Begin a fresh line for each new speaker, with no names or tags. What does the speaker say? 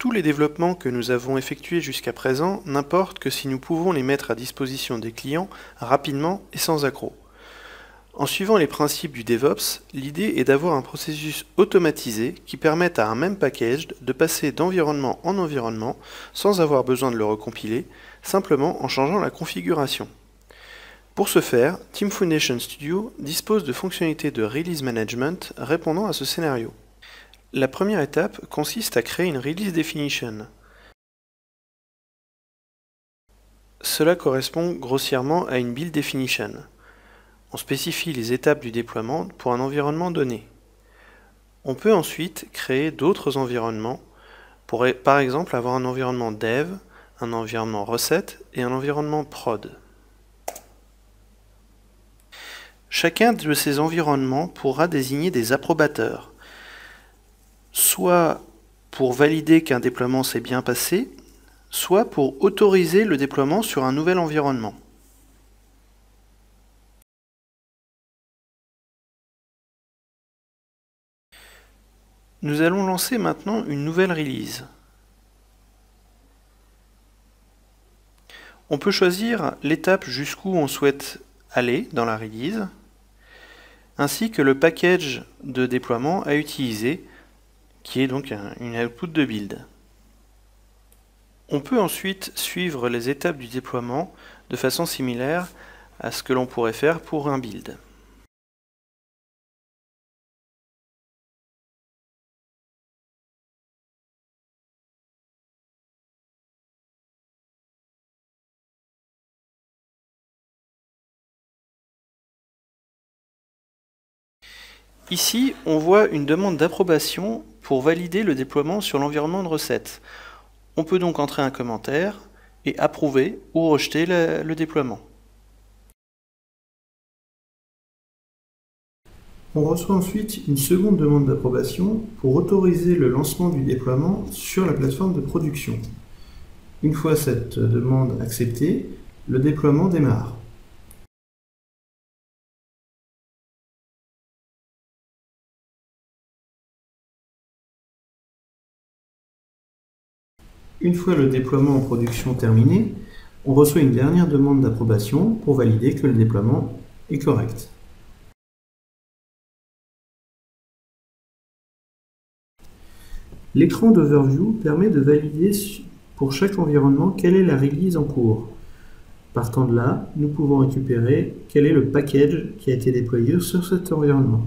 Tous les développements que nous avons effectués jusqu'à présent n'importe que si nous pouvons les mettre à disposition des clients rapidement et sans accroc. En suivant les principes du DevOps, l'idée est d'avoir un processus automatisé qui permette à un même package de passer d'environnement en environnement sans avoir besoin de le recompiler, simplement en changeant la configuration. Pour ce faire, Team Foundation Studio dispose de fonctionnalités de release management répondant à ce scénario. La première étape consiste à créer une release definition. Cela correspond grossièrement à une build definition. On spécifie les étapes du déploiement pour un environnement donné. On peut ensuite créer d'autres environnements pour par exemple avoir un environnement dev, un environnement recette et un environnement prod. Chacun de ces environnements pourra désigner des approbateurs, soit pour valider qu'un déploiement s'est bien passé, soit pour autoriser le déploiement sur un nouvel environnement. Nous allons lancer maintenant une nouvelle release. On peut choisir l'étape jusqu'où on souhaite aller dans la release, ainsi que le package de déploiement à utiliser, qui est donc une output de build. On peut ensuite suivre les étapes du déploiement de façon similaire à ce que l'on pourrait faire pour un build. Ici, on voit une demande d'approbation pour valider le déploiement sur l'environnement de recette. On peut donc entrer un commentaire et approuver ou rejeter le déploiement. On reçoit ensuite une seconde demande d'approbation pour autoriser le lancement du déploiement sur la plateforme de production. Une fois cette demande acceptée, le déploiement démarre. Une fois le déploiement en production terminé, on reçoit une dernière demande d'approbation pour valider que le déploiement est correct. L'écran d'Overview permet de valider pour chaque environnement quelle est la release en cours. Partant de là, nous pouvons récupérer quel est le package qui a été déployé sur cet environnement.